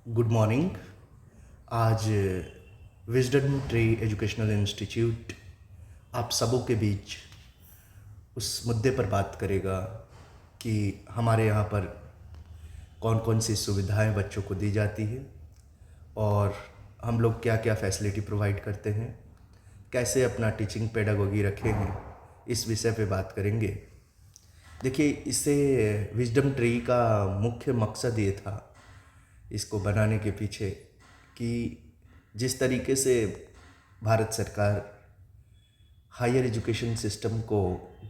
Good morning. आज wisdom tree educational institute आप सबों के बीच उस मुद्दे पर बात करेगा कि हमारे यहाँ पर कौन कौन सी सुविधाएं बच्चों को दी जाती है और हम लोग क्या क्या फैसिलिटी प्रोवाइड करते हैं, कैसे अपना टीचिंग पेडागोगी रखे हैं, इस विषय पे बात करेंगे। देखिए, इसे विजडम ट्री का मुख्य मकसद ये था इसको बनाने के पीछे कि जिस तरीके से भारत सरकार हायर एजुकेशन सिस्टम को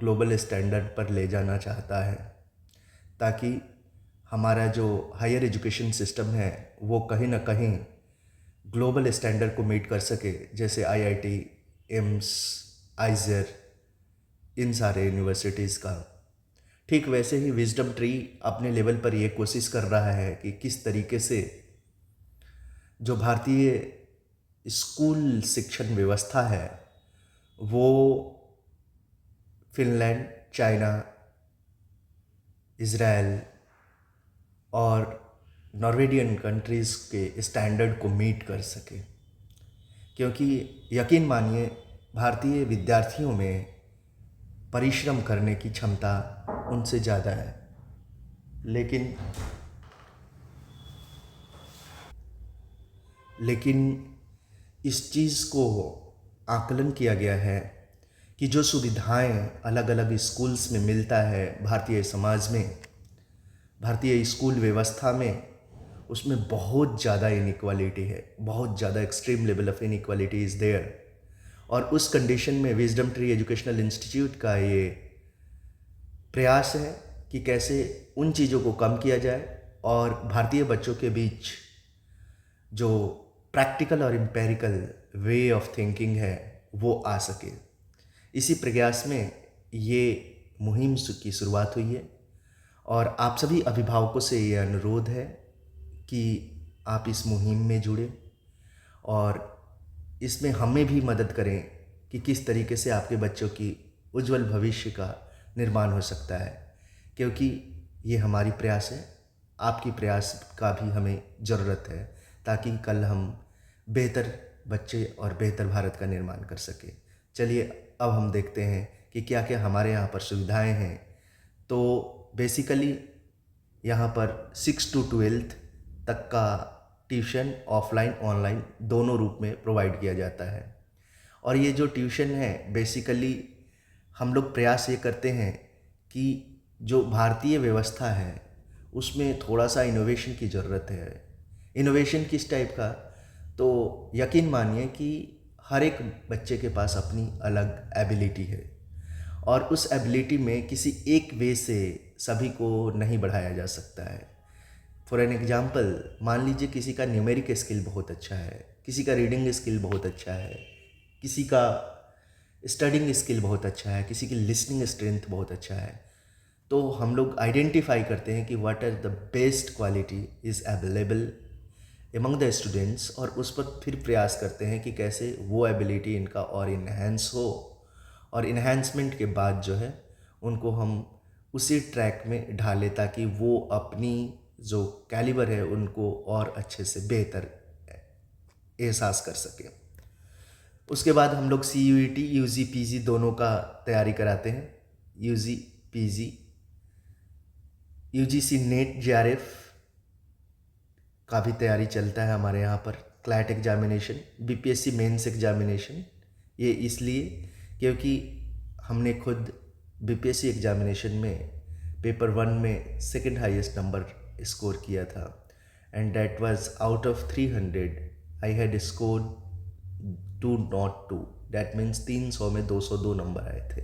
ग्लोबल स्टैंडर्ड पर ले जाना चाहता है, ताकि हमारा जो हायर एजुकेशन सिस्टम है वो कहीं ना कहीं ग्लोबल स्टैंडर्ड को मीट कर सके, जैसे आईआईटी, एम्स, आइजर, इन सारे यूनिवर्सिटीज़ का। ठीक वैसे ही विजडम ट्री अपने लेवल पर ये कोशिश कर रहा है कि किस तरीके से जो भारतीय स्कूल शिक्षण व्यवस्था है वो फिनलैंड, चाइना, इज़राइल और नॉर्वेजियन कंट्रीज़ के स्टैंडर्ड को मीट कर सके। क्योंकि यकीन मानिए, भारतीय विद्यार्थियों में परिश्रम करने की क्षमता उनसे ज़्यादा है, लेकिन इस चीज़ को आकलन किया गया है कि जो सुविधाएं अलग अलग स्कूल्स में मिलता है भारतीय समाज में, भारतीय स्कूल व्यवस्था में, उसमें बहुत ज़्यादा इनइक्वालिटी है, बहुत ज़्यादा extreme level of inequality is there. और उस कंडीशन में विजडम ट्री एजुकेशनल इंस्टीट्यूट का ये प्रयास है कि कैसे उन चीज़ों को कम किया जाए और भारतीय बच्चों के बीच जो प्रैक्टिकल और एम्पेरिकल वे ऑफ थिंकिंग है वो आ सके। इसी प्रयास में ये मुहिम की शुरुआत हुई है और आप सभी अभिभावकों से ये अनुरोध है कि आप इस मुहिम में जुड़ें और इसमें हमें भी मदद करें कि किस तरीके से आपके बच्चों की उज्जवल भविष्य का निर्माण हो सकता है। क्योंकि ये हमारी प्रयास है, आपकी प्रयास का भी हमें ज़रूरत है, ताकि कल हम बेहतर बच्चे और बेहतर भारत का निर्माण कर सके। चलिए, अब हम देखते हैं कि क्या क्या हमारे यहाँ पर सुविधाएं हैं। तो बेसिकली यहाँ पर 6 to 12 तक का ट्यूशन ऑफलाइन ऑनलाइन दोनों रूप में प्रोवाइड किया जाता है। और ये जो ट्यूशन है, बेसिकली हम लोग प्रयास ये करते हैं कि जो भारतीय व्यवस्था है उसमें थोड़ा सा इनोवेशन की ज़रूरत है। इनोवेशन किस टाइप का? तो यकीन मानिए कि हर एक बच्चे के पास अपनी अलग एबिलिटी है और उस एबिलिटी में किसी एक वे से सभी को नहीं बढ़ाया जा सकता है। फॉर एन एग्जाम्पल, मान लीजिए किसी का न्यूमेरिक स्किल बहुत अच्छा है, किसी का रीडिंग स्किल बहुत अच्छा है, किसी का स्टडिंग स्किल बहुत अच्छा है, किसी की लिसनिंग स्ट्रेंथ बहुत अच्छा है। तो हम लोग आइडेंटिफाई करते हैं कि what are the best quality is available among the students और उस पर फिर प्रयास करते हैं कि कैसे वो एबिलिटी इनका और इन्हेंस हो, और इन्हेंसमेंट के बाद जो है उनको हम उसी ट्रैक में ढालें ताकि वो अपनी जो कैलिबर है उनको और अच्छे से बेहतर एहसास कर सकें। उसके बाद हम लोग CUET, UG, PG दोनों का तैयारी कराते हैं। UG, PG, UGC NET, JRF का भी तैयारी चलता है हमारे यहाँ पर। CLAT examination, BPSC mains examination, ये इसलिए क्योंकि हमने खुद BPSC एग्जामिनेशन में पेपर 1 में सेकंड हाईएस्ट नंबर स्कोर किया था, and that was out of 300 I had scored 202। That means 300 में 202 नंबर आए थे।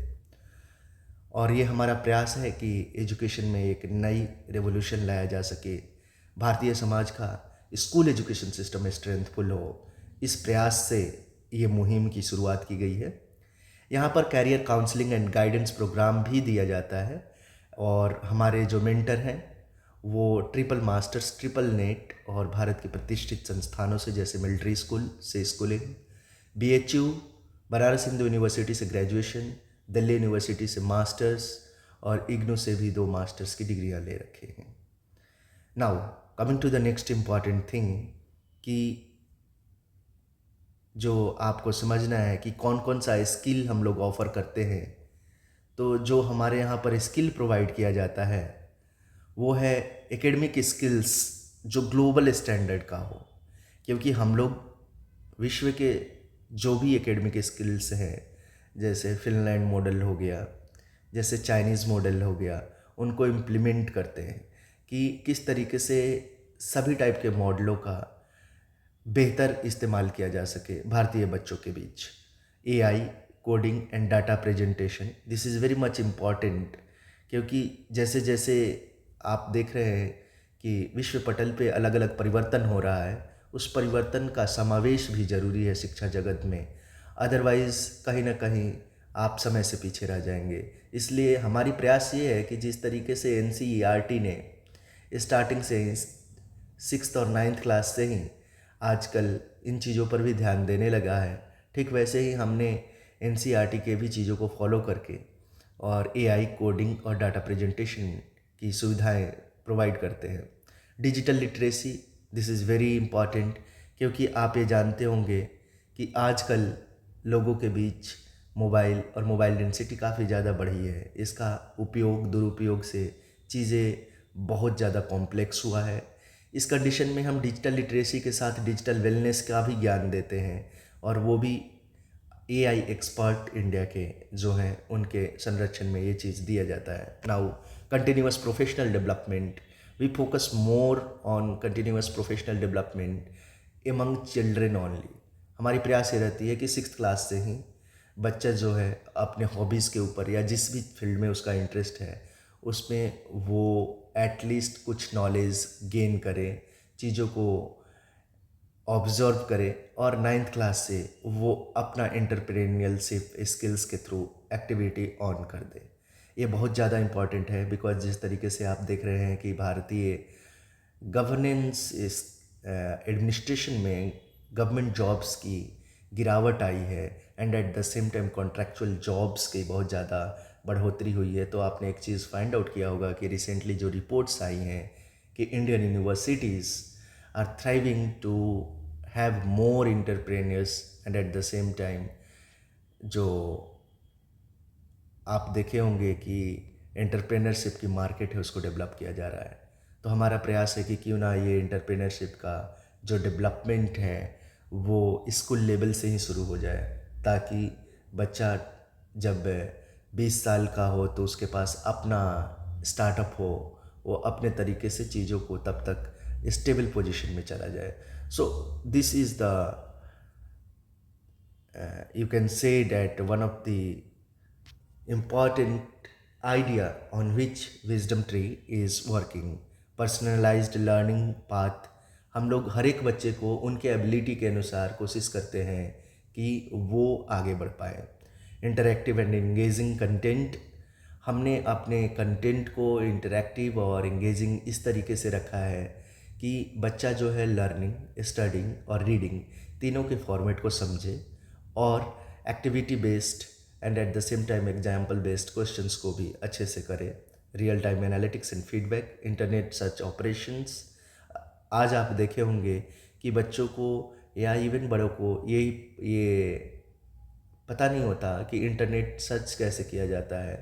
और ये हमारा प्रयास है कि एजुकेशन में एक नई रेवोल्यूशन लाया जा सके, भारतीय समाज का स्कूल एजुकेशन सिस्टम स्ट्रेंथफुल हो। इस प्रयास से ये मुहिम की शुरुआत की गई है। यहाँ पर career counselling and guidance programme भी दिया जाता है और हमारे जो मेंटर हैं वो ट्रिपल मास्टर्स, ट्रिपल नेट और भारत के प्रतिष्ठित संस्थानों से, जैसे मिलिट्री स्कूल से schooling, BHU, Banaras Hindu university से ग्रेजुएशन, दिल्ली यूनिवर्सिटी से मास्टर्स और इग्नू से भी 2 मास्टर्स की डिग्रियां ले रखे हैं। Now coming to the next important thing कि जो आपको समझना है कि कौन कौन सा स्किल हम लोग ऑफ़र करते हैं। तो जो हमारे यहाँ पर स्किल प्रोवाइड किया जाता है वो है एकेडमिक स्किल्स जो ग्लोबल स्टैंडर्ड का हो, क्योंकि हम लोग विश्व के जो भी एकेडमिक स्किल्स हैं, जैसे फिनलैंड मॉडल हो गया, जैसे चाइनीज़ मॉडल हो गया, उनको इम्प्लीमेंट करते हैं कि किस तरीके से सभी टाइप के मॉडलों का बेहतर इस्तेमाल किया जा सके भारतीय बच्चों के बीच। AI, coding and data presentation, this is very much important, क्योंकि जैसे जैसे आप देख रहे हैं कि विश्व पटल पे अलग अलग परिवर्तन हो रहा है, उस परिवर्तन का समावेश भी ज़रूरी है शिक्षा जगत में। अदरवाइज़ कहीं ना कहीं आप समय से पीछे रह जाएंगे। इसलिए हमारी प्रयास ये है कि जिस तरीके से एनसीईआरटी ने स्टार्टिंग से ही 6th और 9th क्लास से ही आजकल इन चीज़ों पर भी ध्यान देने लगा है, ठीक वैसे ही हमने एनसीईआरटी के भी चीज़ों को फॉलो करके और एआई, कोडिंग और डाटा प्रेजेंटेशन की सुविधाएं प्रोवाइड करते हैं। Digital literacy, this is very important, क्योंकि आप ये जानते होंगे कि आजकल लोगों के बीच मोबाइल और मोबाइल डेंसिटी काफ़ी ज़्यादा बढ़ी है। इसका उपयोग दुरुपयोग से चीज़ें बहुत ज़्यादा कॉम्प्लेक्स हुआ है। इस कंडीशन में हम डिजिटल लिटरेसी के साथ डिजिटल वेलनेस का भी ज्ञान देते हैं, और वो भी एआई एक्सपर्ट इंडिया के जो हैं उनके संरक्षण में ये चीज़ दिया जाता है। Now continuous professional development, we focus more on continuous professional development among children only. हमारी प्रयास ये रहती है कि 6th क्लास से ही बच्चा जो है अपने हॉबीज़ के ऊपर या जिस भी फील्ड में उसका इंटरेस्ट है उसमें वो एटलीस्ट कुछ नॉलेज गेन करे, चीज़ों को ऑब्जर्व करे, और 9th क्लास से वो अपना एंटरप्रेन्योरशिप स्किल्स के थ्रू एक्टिविटी ऑन कर दे। ये बहुत ज़्यादा इम्पॉर्टेंट है, बिकॉज जिस तरीके से आप देख रहे हैं कि भारतीय गवर्नेंस इस एडमिनिस्ट्रेशन में गवर्नमेंट जॉब्स की गिरावट आई है, and at the same time contractual jobs की बहुत ज़्यादा बढ़ोतरी हुई है। तो आपने एक चीज़ फाइंड आउट किया होगा कि रिसेंटली जो रिपोर्ट्स आई हैं कि Indian universities are thriving to have more entrepreneurs, and at the same time जो आप देखे होंगे कि एंटरप्रेन्योरशिप की मार्केट है उसको डेवलप किया जा रहा है। तो हमारा प्रयास है कि क्यों ना ये एंटरप्रेन्योरशिप का जो डेवलपमेंट है वो स्कूल लेवल से ही शुरू हो जाए, ताकि बच्चा जब 20 साल का हो तो उसके पास अपना स्टार्टअप हो, वो अपने तरीके से चीज़ों को तब तक स्टेबल पोजीशन में चला जाए। So this is the you can say that one of the important idea on which wisdom tree is working, personalized learning path। हम लोग हर एक बच्चे को उनके एबिलिटी के अनुसार कोशिश करते हैं कि वो आगे बढ़ पाए। इंटरैक्टिव एंड एंगेजिंग कंटेंट, हमने अपने कंटेंट को इंटरैक्टिव और एंगेजिंग इस तरीके से रखा है कि बच्चा जो है लर्निंग, स्टडिंग और रीडिंग तीनों के फॉर्मेट को समझे, और activity based and at the same time example based questions को भी अच्छे से करे। Real time analytics and feedback, internet search operations. आज आप देखे होंगे कि बच्चों को या इवन बड़ों को ये पता नहीं होता कि इंटरनेट सर्च कैसे किया जाता है,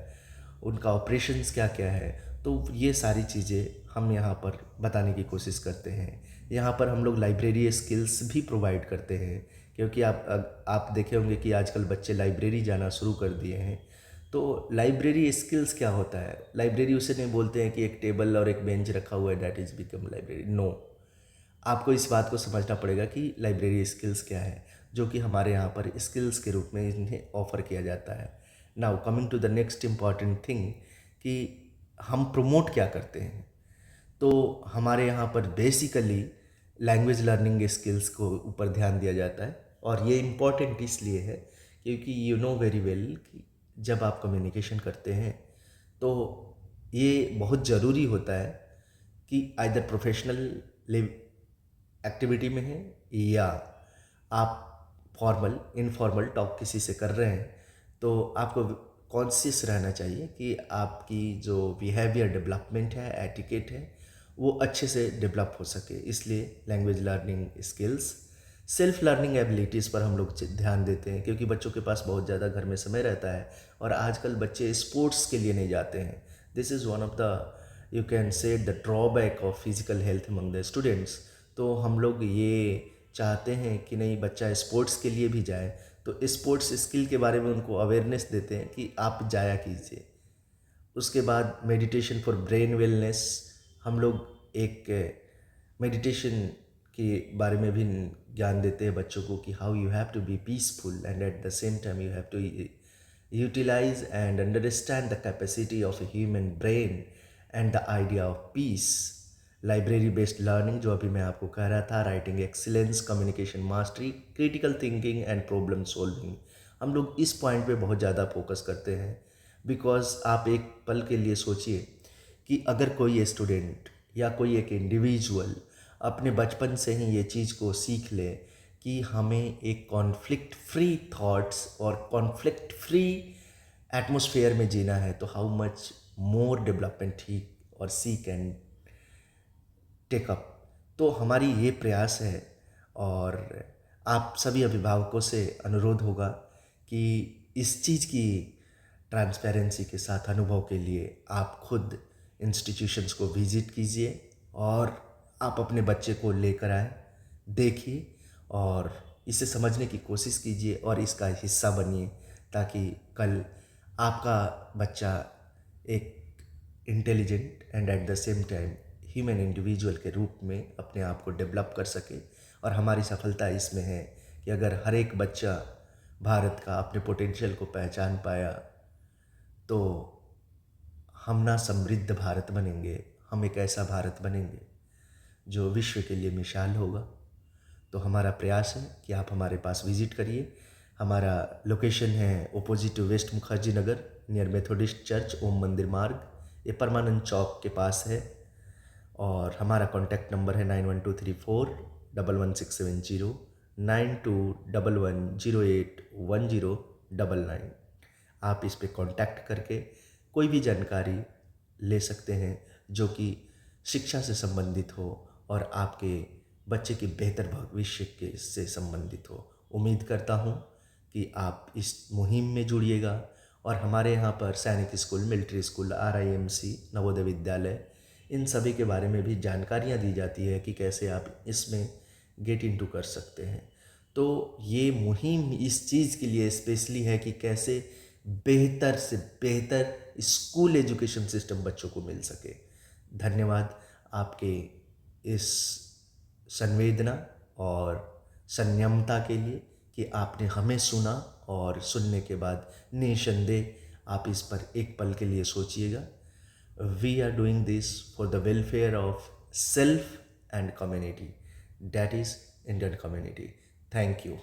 उनका ऑपरेशंस क्या क्या है। तो ये सारी चीज़ें हम यहाँ पर बताने की कोशिश करते हैं। यहाँ पर हम लोग लाइब्रेरी स्किल्स भी प्रोवाइड करते हैं, क्योंकि आप देखे होंगे कि आजकल बच्चे लाइब्रेरी जाना शुरू कर दिए हैं। तो लाइब्रेरी स्किल्स क्या होता है? लाइब्रेरी उसे नहीं बोलते हैं कि एक टेबल और एक बेंच रखा हुआ है that is become library. No, आपको इस बात को समझना पड़ेगा कि लाइब्रेरी स्किल्स क्या है, जो कि हमारे यहाँ पर स्किल्स के रूप में इन्हें ऑफ़र किया जाता है। Now coming to the next important thing कि हम प्रमोट क्या करते हैं। तो हमारे यहाँ पर बेसिकली लैंग्वेज लर्निंग स्किल्स को ऊपर ध्यान दिया जाता है, और ये इम्पॉर्टेंट इसलिए है क्योंकि यू नो वेरी वेल कि जब आप कम्युनिकेशन करते हैं तो ये बहुत ज़रूरी होता है कि आइदर प्रोफेशनल एक्टिविटी में है या आप फॉर्मल इनफॉर्मल टॉक किसी से कर रहे हैं, तो आपको कॉन्शियस रहना चाहिए कि आपकी जो बिहेवियर डेवलपमेंट है, एटिकेट है, वो अच्छे से डेवलप हो सके। इसलिए language learning skills, self learning abilities पर हम लोग ध्यान देते हैं, क्योंकि बच्चों के पास बहुत ज़्यादा घर में समय रहता है और आजकल बच्चे स्पोर्ट्स के लिए नहीं जाते हैं। This is one of the, you can say, the drawback of physical health among the students. तो हम लोग ये चाहते हैं कि नहीं, बच्चा स्पोर्ट्स के लिए भी जाए, तो स्पोर्ट्स स्किल के बारे में उनको अवेयरनेस देते हैं कि आप जाया कीजिए। उसके बाद मेडिटेशन फॉर ब्रेन वेलनेस, हम लोग एक मेडिटेशन के बारे में भी ज्ञान देते हैं बच्चों को कि how you have to be peaceful and at the same time you have to utilise and understand the capacity of human brain and the idea of peace. Library based learning, जो अभी मैं आपको कह रहा था, writing excellence, communication mastery, critical thinking and problem solving, हम लोग इस पॉइंट पे बहुत ज़्यादा फोकस करते हैं। बिकॉज आप एक पल के लिए सोचिए कि अगर कोई स्टूडेंट या कोई एक इंडिविजुअल अपने बचपन से ही ये चीज़ को सीख ले कि हमें एक कॉन्फ्लिक्ट फ्री थॉट्स और कॉन्फ्लिक्ट फ्री एटमॉस्फेयर में जीना है, तो हाउ मच मोर डेवलपमेंट ही और सी कैन टेकअप। तो हमारी ये प्रयास है और आप सभी अभिभावकों से अनुरोध होगा कि इस चीज़ की ट्रांसपेरेंसी के साथ अनुभव के लिए आप खुद इंस्टीट्यूशंस को विज़िट कीजिए और आप अपने बच्चे को लेकर आए, देखिए और इसे समझने की कोशिश कीजिए और इसका हिस्सा बनिए, ताकि कल आपका बच्चा एक intelligent and at the same time human individual के रूप में अपने आप को डेवलप कर सके। और हमारी सफलता इसमें है कि अगर हर एक बच्चा भारत का अपने पोटेंशियल को पहचान पाया, तो हम ना समृद्ध भारत बनेंगे, हम एक ऐसा भारत बनेंगे जो विश्व के लिए मिसाल होगा। तो हमारा प्रयास है कि आप हमारे पास विज़िट करिए। हमारा लोकेशन है opposite to West Mukherjee Nagar, near Methodist church, Om Mandir Marg, ये परमानंद चौक के पास है। और हमारा कॉन्टैक्ट नंबर है 9123411670, 9211081099। आप इस पे कांटेक्ट करके कोई भी जानकारी ले सकते हैं जो कि शिक्षा से संबंधित हो और आपके बच्चे के बेहतर भविष्य के से संबंधित हो। उम्मीद करता हूँ कि आप इस मुहिम में जुड़िएगा और हमारे यहाँ पर सैनिक school, military school, RIMC, Navodaya Vidyalaya, इन सभी के बारे में भी जानकारियाँ दी जाती है कि कैसे आप इसमें गेट इनटू कर सकते हैं। तो ये मुहिम इस चीज़ के लिए स्पेशली है कि कैसे बेहतर से बेहतर स्कूल एजुकेशन सिस्टम बच्चों को मिल सके। धन्यवाद आपके इस संवेदना और संयमता के लिए कि आपने हमें सुना और सुनने के बाद निसंदेह आप इस पर एक पल के लिए सोचिएगा। We are doing this for the welfare of self and community, that is Indian community. Thank you.